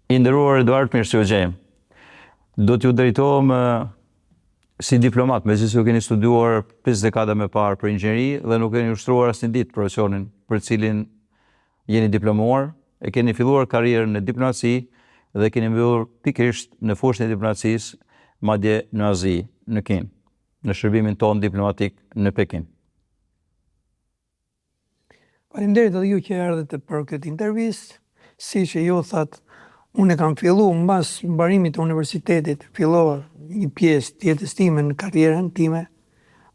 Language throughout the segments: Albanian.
I nderuar Eduard Mirësiogjem, do t'ju drejtohem si diplomat, megjithëse keni studiuar 5 dekada më parë për inxhinieri dhe nuk keni ushtruar asnjë ditë profesionin për cilin jeni diplomuar, e keni filluar karrierën në diplomaci dhe keni mbyllur pikërisht në fushën e diplomacisë, madje në Azi, në Kinë, në shërbimin tonë diplomatik në Pekin. Faleminderit edhe ju që erdhët për këtë intervistë. Siç e ju thatë, unë kam filluar mbas mbarimit të universitetit, fillova një pjesë të jetës time në karrierën time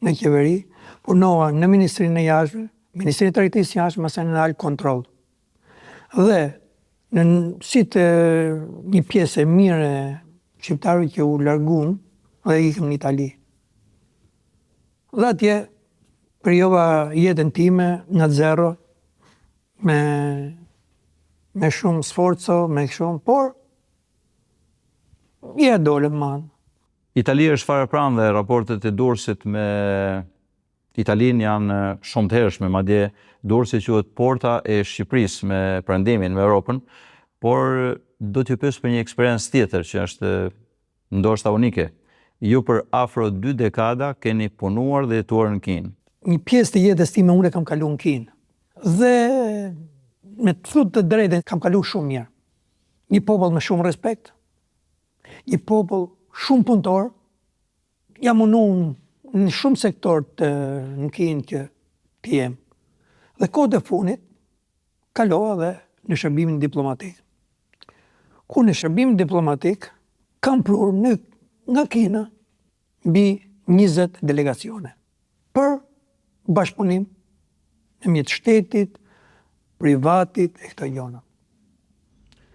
në qeveri, punova në Ministrinë e Jashtme, Ministrinë e Tregtisë Jashtme, masë në Altë Kontroll. Dhe si të një pjesë e mirë e shqiptarëve që u larguam dhe ikëm në Itali. Dhe atje krijova jetën time nga zero, me shumë sforco, me shumë, por ja dole man. Italia është fare pranë dhe raportet e Durrësit me Italinë janë shumë të hershme, madje Durrësi quhet porta e Shqipërisë me prandimin me Europën, por do t'ju pyes për një eksperiencë tjetër që është ndoshta unike. Ju për afro 2 dekada keni punuar dhe jetuar në Kinë. Një pjesë të jetës time unë kam kaluar në Kinë. Dhe me të thotë të drejtën kam kaluar shumë mirë. Një popull me shumë respekt, një popull shumë punëtor, jam unë në shumë sektor në Kinë që të jem. Dhe kohët e funit kalova dhe në shërbimin diplomatik. Ku në shërbimin diplomatik kam prur nga Kina mbi 20 delegacione për bashkëpunim në mjet shtetit, privatit e këto gjona.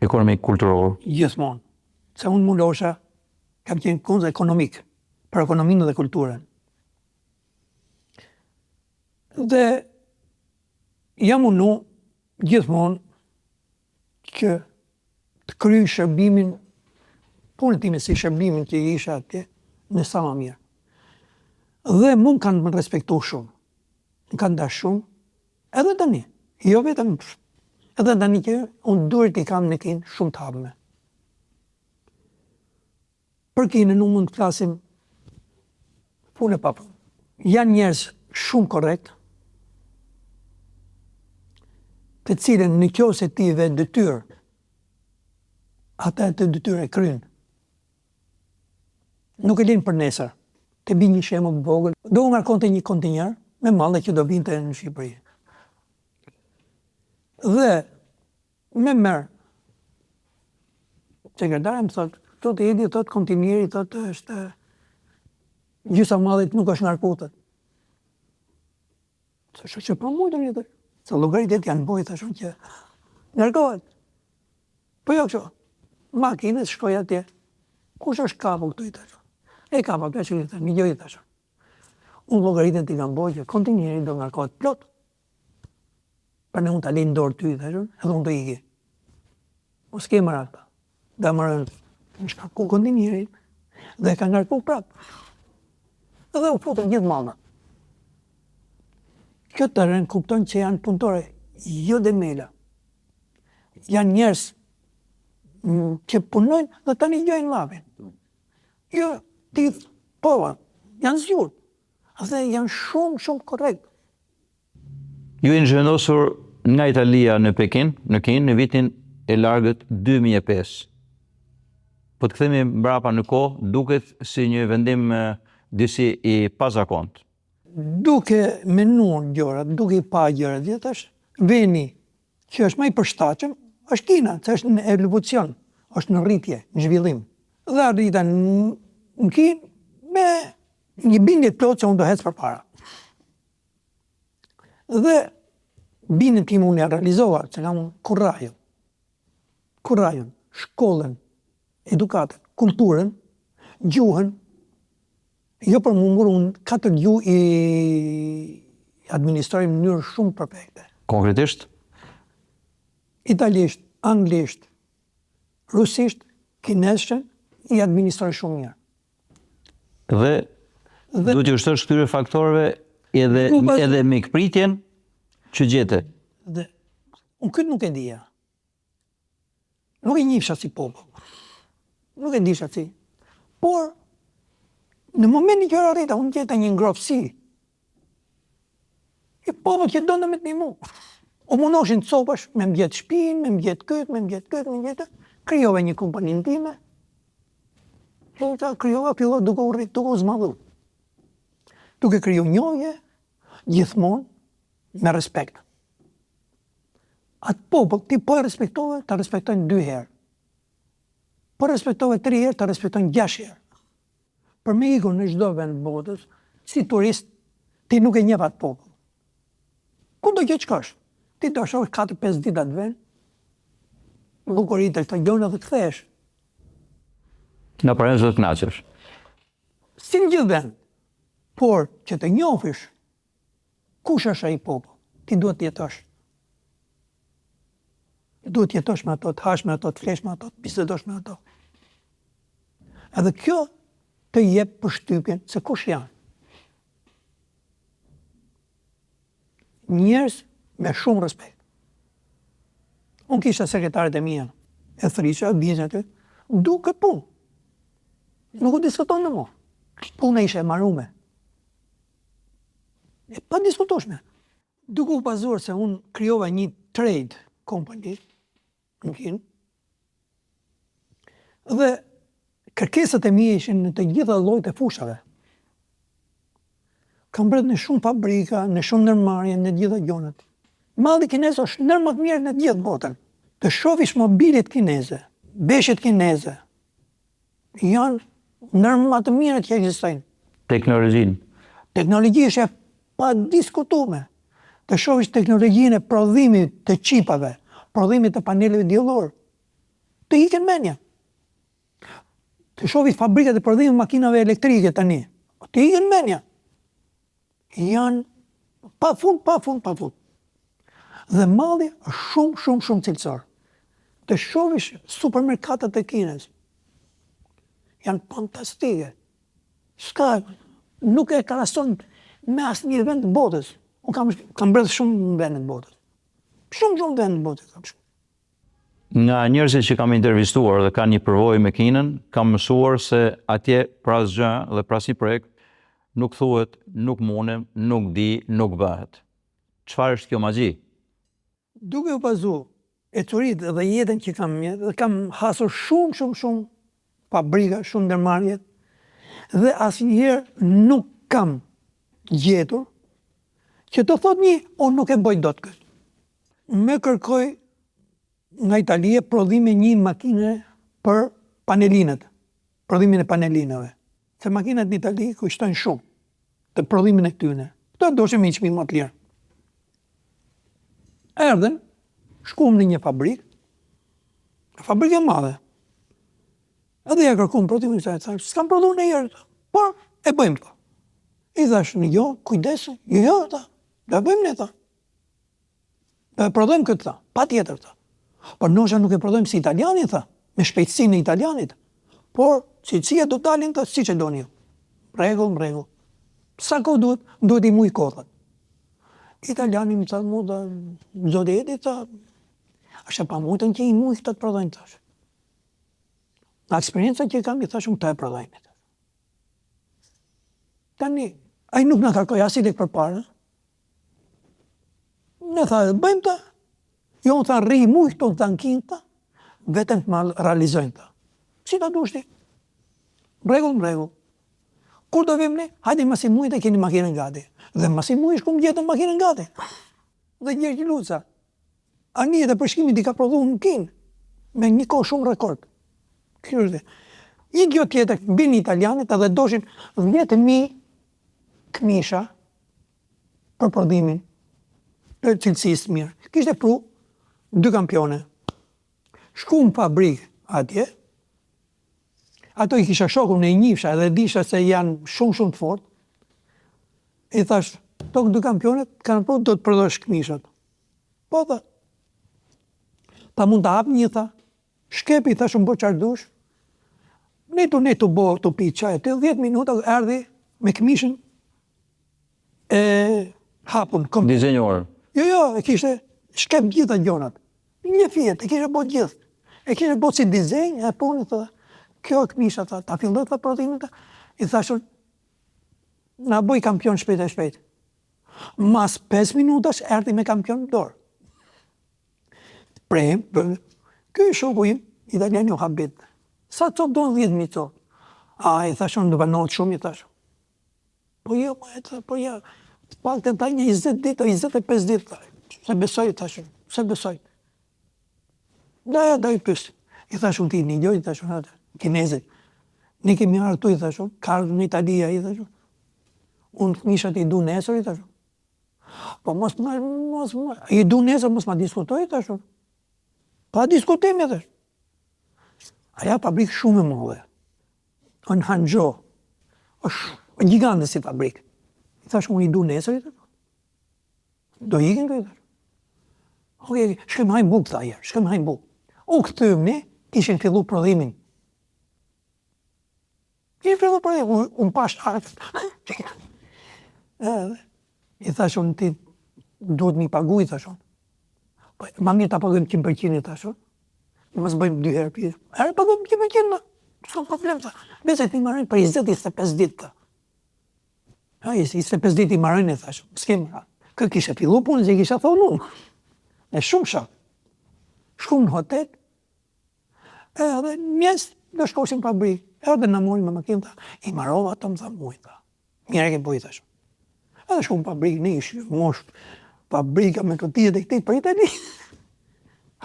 Ekonomik, kulturor? Gjithmonë. Se unë mbulosha, kam qenë kunz ekonomik, për ekonominë dhe kulturën. Dhe jam unu gjithmonë që të kryj shërbimin, punën time si shërbimin që isha atje, në sa më mirë. Dhe mund kanë më respektu shumë, më kanë dash shumë, edhe tani, jo vetëm, edhe tani që unë duhet i kam në Kinë shumë të hapme. Për Kinën nuk mund të flasim punë e papër. Janë njerëz shumë korrekt, të cilën në qoftë se ti ve detyrë, ata të detyrë e kryjnë. Nuk e linë për nesër. Të bi një shembull vogël, do u ngarkonte një kontinjer me mallë që do vinte në Shqipëri. Dhe me merë, sekretari më thotë, thotë Edi, thotë kontinjeri, thotë është gjysa mallit nuk është ngarkuar. Thashë që po mund të jetë. Se llogaritë janë bojë thashun që ngarkohet. Po jo kështu. Makinës shkoj atje. Kush është kapu këtu i thashë? E kapa këtu që i thashë, një gjë i thashë. Unë llogaritën ti kam bojë që kontinjeri do ngarkohet plot. Për në unë të alin dorë ty, edhe unë të iki. O s'ke më rata. Dhe më rënë, në shkarku kontinjerin, dhe ka ngarku prapë. Edhe u futën gjithë malna. Kjo të rënë kupton që janë punëtore, jo dhe mela. Janë njerës që punojnë dhe tani gjojnë lavin. Jo, ti pova, janë zgjurë. Dhe janë shumë korrekt. Ju jeni zhvendosur nga Italia në Pekin, në Kinë, në vitin e largët 2005. Po të kthehemi mbrapa në kohë, duket si një vendim disi i pazakont. Duke menuar gjërat, duke i pa gjërat vjetash, veni që është më i përshtatshëm është Kina, që është në evolucion, është në rritje, në zhvillim. Dhe arrita në Kinë me një bindje të plotë që unë do hec përpara. Dhe bindjen tim unë e realizova, që kam kurrajën, shkollën, edukatën, kulturën, gjuhën, jo për mundur unë 4 gjuhë i administroj në mënyrë shumë perfekte. Konkretisht? Italisht, anglisht, rusisht, kinesisht, i administroj shumë mirë. Dhe du t'ju shtosh këtyre faktorëve edhe me këpritjen që gjete? Dhe unë këtë nuk e dija. Nuk e njihsha si popull. Nuk e disha si. Por, në momentin që arrita, unë gjeta një ngrohtësi. I popull që donte me të ndihmu. U mundoheshin të copash, me mbjet shtëpinë, me mbjet këtë, krijova një kompaninë time. Krijova fillova duke u rrit, duke u zmadhu. Duke kriju njohje, gjithmonë me respekt. Atë popull, ti po e respektove, ta respektojnë 2 herë. Po respektove 3 herë, ta respektojnë 6 herë. Për me ikur në çdo vend botës, si turist, ti nuk e njeh atë popull. Ku do që shkosh? Ti do shohësh 4-5 ditë atë vend, bukuritë të gjona dhe kthehesh. Nga pranë do të kënaqesh. Si në gjithë vend. Por që të njohësh kush është ai popull, ti duhet të jetosh. Duhet të jetosh me ato, të hash me ato, të flesh me ato, të bisedosh me ato. Edhe kjo të jep përshtypjen se kush janë. Njerëz me shumë respekt. Unë kisha sekretaret e mia, e thrisha, vjen aty, duke punë. Nuk u diskuton në mua. Puna ishe e marume. E pa diskutoshme. Duke u bazuar se unë krijova një trade company në Kinë, dhe kërkesat e mia ishin në të gjitha llojet e fushave. Kam bërë në shumë fabrika, në shumë ndërmarrje, në të gjitha gjonat. Malli kinez është ndër më të mirë në të gjithë botën. Të shohësh mobilet kineze, beshjet kineze, janë ndër më të mirët që ekzistojnë. Teknologjinë. Teknologji është e pa diskutuar. Të shohësh teknologjinë e prodhimit të çipave, prodhimit të paneleve diellor, të ikën mendja. Të shohësh fabrikat e prodhimit makinave elektrike tani, të ikën mendja. Janë pa fund. Dhe malli është shumë cilësor. Të shohësh supermerkatet e Kinës, janë fantastike. Nuk e krahason me asnjë vend të botës. Unë kam bërë shumë vende të botës. Shumë vende të botës. Nga njerëzit që kam intervistuar dhe kanë një përvojë me Kinën, kam mësuar se atje pra asgjë dhe pra si projekt nuk thuhet, nuk munem, nuk di, nuk bëhet. Çfarë është kjo magji? Duke u bazuar ecuritë dhe jetën që kam hasur shumë fabrika, shumë ndërmarrje, dhe asnjëherë nuk kam gjetur që të thot unë nuk e bëj dot këtë. Me kërkoj nga Italia prodhime një makine për panelinat, prodhimin e panelinave. Se makinat në Itali kushtojnë shumë të prodhimin e këtyne. Këto doshe me një çmim më të lirë. Erdhen, shkuam në një fabrikë e madhe. Edhe ja kërkuam prodhimin e saj, thash, s'kam prodhuar ndonjëherë, por e bëjmë këto. I thash, jo, kujdesi, jo, do bëjmë ne ta. Do prodhojmë këtë, patjetër ta. Por nosha nuk e prodhojmë si italiani, me shpejtësinë e italianit, por cilësia do dalin siç e doni ju. Rregull. Sa kohë duhet i muj kodhat. Italiani më tha, zotëti tha, është e pamundën që i muj këta të prodhojnë tash. Nga eksperienca që kam, i thashun këta e prodhojnë. Tani, ai nuk na kërkoi as i lek përpara. Ne tha, bëjmë ta. Jo, unë tha, rri muj këto të ankin ta, vetëm të mal realizojnë ta. Si ta dushti? Rregull. Kur do vim ne? Hajde masi muj të keni makinën gati. Dhe masi muj shkum gjetën makinën gati. Dhe Gjergj Luca, anijet e përshkimit i ka prodhu në Kinë, me një kohë shumë rekord. Kjo është. Një gjë tjetër, bin italianit edhe doshin 10.000 këmisha për prodhimin të cilësisë mirë. Kishte pru 2 kampione. Shkum fabrikë atje, ato i kisha shokun e i njifsha edhe disha se janë shumë të fort. I thash, to 2 kampionet kanë pru, do të prodhosh këmishat. Po tha. Ta mund të hap një, tha. Shkepi, thash, unë bo qardush. Ne të bo të pi qaj, 10 minuta erdhi me këmishën e hapun. Dizenjuar. Jo, e kishte shkep gjitha gjonat. Një fjet, e kishte bo gjithë. E kishte bo si dizenj, e punë, thë, kjo e këmisha, ta filloj të prodhimin, i thashun, na boj kampion shpejt e shpejt. Mas 5 minutash erdi me kampion në dorë. Ky shoku im, italian ju habit. Sa të do 10.000 co? I thashun, do banot shumë, i thashun. Po jo, po jo, pak të taj një 20 ditë, 25 ditë, se besoj, thashun, se besoj. Da i pysë. I thashun ti një gjoj, i thashun atë, kinezit. Ne kemi arë tu, i thashun, ka ardhur në Italia, i thashun. Unë këmisha ti du nesër, i thashun. Po mos i du nesër, mos ma diskutoj, i thashun. Pa diskutim, i thashun. Aja fabrik shumë e mëdhe. Në Hangzhou. është gjigante si fabrik. I thashun, unë i du nesër, i thashun. Do ikin, i thashun. Oke, shkem hajnë buk, tha ajer, shkem hajnë buk. U këtëm ne, kishin fillu prodhimin. Kishin fillu prodhimin, unë pash artë. I thashun, ti duhet mi pagu, i thashun. Ma mirë ta pagujmë 100%, i thashun. Mos bëjmë 2 herë pjesë. Herë pagujmë 100%, s'ka problem, tha. Bese ti marrën për 20-25 ditë, tha. 25 ditë i marrën, i thashun. S'kem, kë kishe fillu punë, që kisha thonë unë. E shumë shak. Shkum në hotel, edhe mjes do shkoshim fabrik. Edhe në mori me makinë, tha, i marova të më tha mujë, tha. Mire ke bojë, thashun. Edhe shkum fabrik, ne ishi mosh fabrika me kutije dhe këtij për Itali.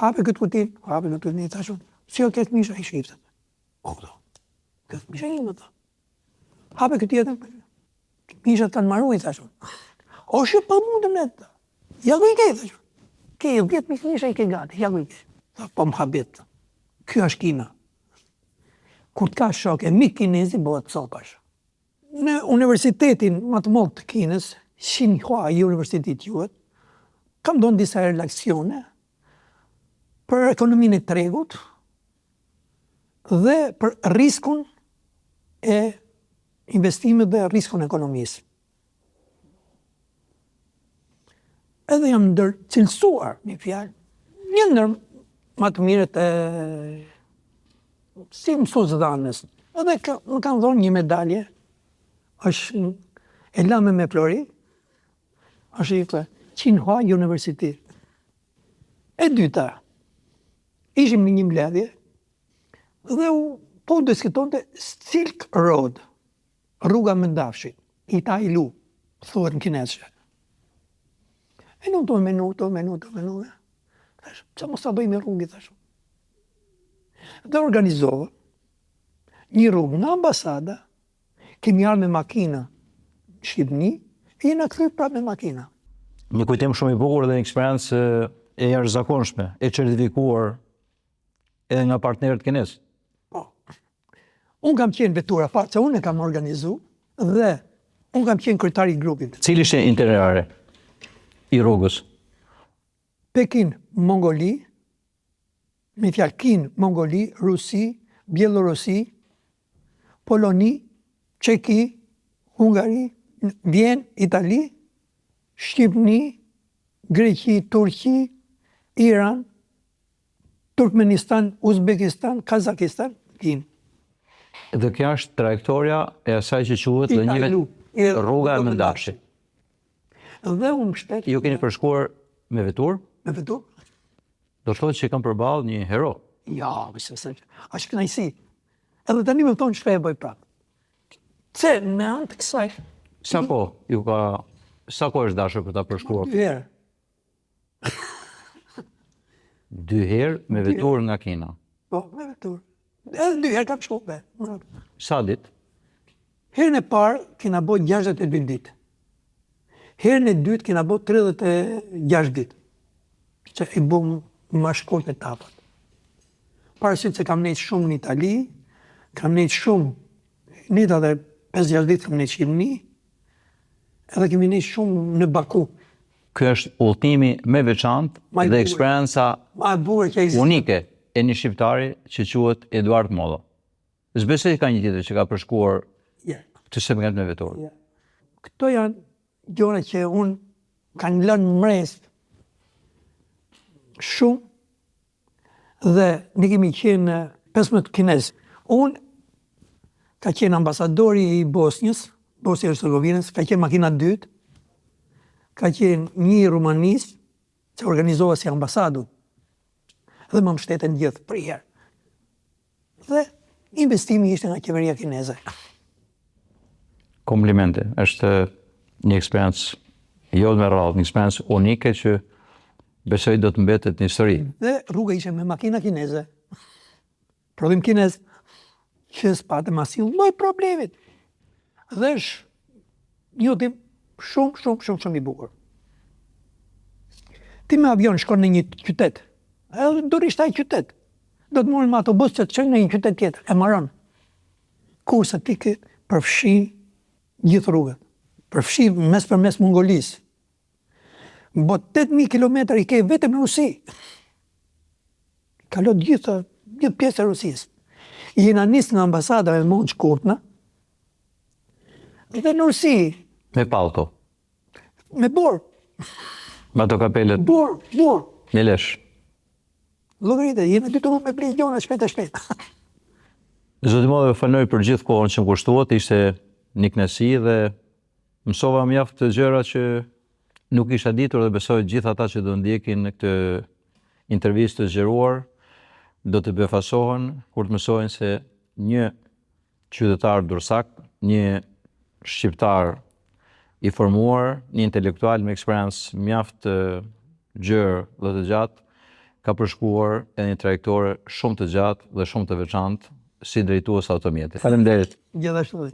Hape këtë kutin, thashun. Si o këtë misha i shiftë. O, këto, këtë misha ime, tha. Hape këtë jetën, misha të kanë maru, i thashun. O, shë pa mundëm ne, tha. Ja ku i ke, thashun. Ke 10 misha i ke gati, ja ku i ke. Tha, po më habit. Kjo është Kina. Kur të ka shok e mik kinezi, bëhet sopash. Në universitetin më të madh të Kinës, Tsinghua University quhet, kam dhënë disa relaksione për ekonominë e tregut dhe për riskun e investimit dhe riskun e ekonomisë. Edhe jam ndërcilësuar, një fjalë, një ndër më të mirët e si mësues dhanës. Edhe më kanë dhënë një medalje, është e lame me flori, është i këtë Tsinghua University. E dyta, ishim në një mbledhje dhe po diskutonte Silk Road, rruga Mëndafshit, Itailu, thuhet në kinezisht. E nuk do menu. Thash, që mos ta bëjmë rrugë, thash. Dhe organizova një rrugë nga ambasada, kemi ardhur me makina në Shqipëni, e jena kthyer prapë me makina. Një kujtim shumë i bukur dhe një eksperiencë e jashtëzakonshme, e certifikuar edhe nga partnerët kinez. Po. Unë kam qenë vetura fare, se unë e kam organizu, dhe unë kam qenë kryetari i grupit. Cili ishte itinerari i rrugës? Pekin, Mongoli, me fjalë Kin, Mongoli, Rusi, Bielorusi, Poloni, Çeki, Hungari, Vjen, Itali, Shqipni, Greqi, Turqi, Iran, Turkmenistan, Uzbekistan, Kazakistan, Kin. Dhe kjo është trajektoria e asaj që quhet dhe njëve rruga e Mëndafshit. Dhe unë mbështet. Ju keni përshkuar me vetur? Me vetur? Do të thotë që kam përballë një hero. Ja, është kënaqësi. Edhe tani më thonë çfarë bëj prapë. Se me anë të kësaj. Sa kohë është dashur për ta përshkuar? 2 herë. 2 herë me vetur nga Kina. Po, me vetur. Edhe 2 herë kam shkuar. Sa ditë? Herën e parë kena bërë 62 ditë. Herën e dytë kena bërë 36 ditë. Që i bëm më shkurt etapat. Parasysh se kam nejtë shumë në Itali, kam nejtë shumë, nejtë edhe 5-6 ditë kam nejtë Shqipëni, edhe kemi nejtë shumë në Baku. Ky është udhëtimi më veçantë dhe eksperienca unike e një shqiptari që quhet Eduard Mollo. S'besoj ka një tjetër që ka përshkuar këtë segment me vetur. Këto janë gjëra që unë kanë lënë mrez shumë Dhe ne kemi qenë 15 kinez. Unë ka qenë ambasadori i Bosnjës, Bosnjë Hercegovinës, ka qenë makina dytë, ka qenë një i Rumanisë, që organizoha si ambasadu, dhe më mbështeten gjithë për herë. Dhe investimi ishte nga qeveria kineze. Komplimente, është një eksperiencë jo me radhë, një eksperiencë unike që besoj do të mbetet në histori. Dhe rruga ishte me makina kineze, prodhim kinez, që s'patë ma sill lloj problemit. Dhe është një udhim shumë i bukur. Ti me avion shkon në një qytet, edhe durisht ai qytet. Do të morën me autobus që të çojnë në një qytet tjetër, e maron. Kurse ti ke përfshi gjithë rrugën. Përfshi mes për mes Mongolisë. Bo 8.000 kilometër i ke vetëm në Rusi. Kalon gjithë pjesë e Rusisë. Jena nisë nga ambasada me mund shkurtna, dhe në Rusi. Me palto. Me borë. Me ato kapelet. Borë. Një lesh. Llogaritë, jena dy të me blej gjona shpejt. Zoti Madhe, faloj për gjithë kohën që më kushtuat, ishte një kënaqësi dhe mësova mjaft të gjëra që nuk isha ditur dhe besoj gjithë ata që do ndjekin në këtë intervistë të zgjeruar do të befasohen kur të mësojnë se një qytetar dursak, një shqiptar i formuar, një intelektual me eksperiencë mjaft gjerë dhe të gjatë, ka përshkuar edhe një trajektore shumë të gjatë dhe shumë të veçantë si drejtues automjeti. Faleminderit. Gjithashtu.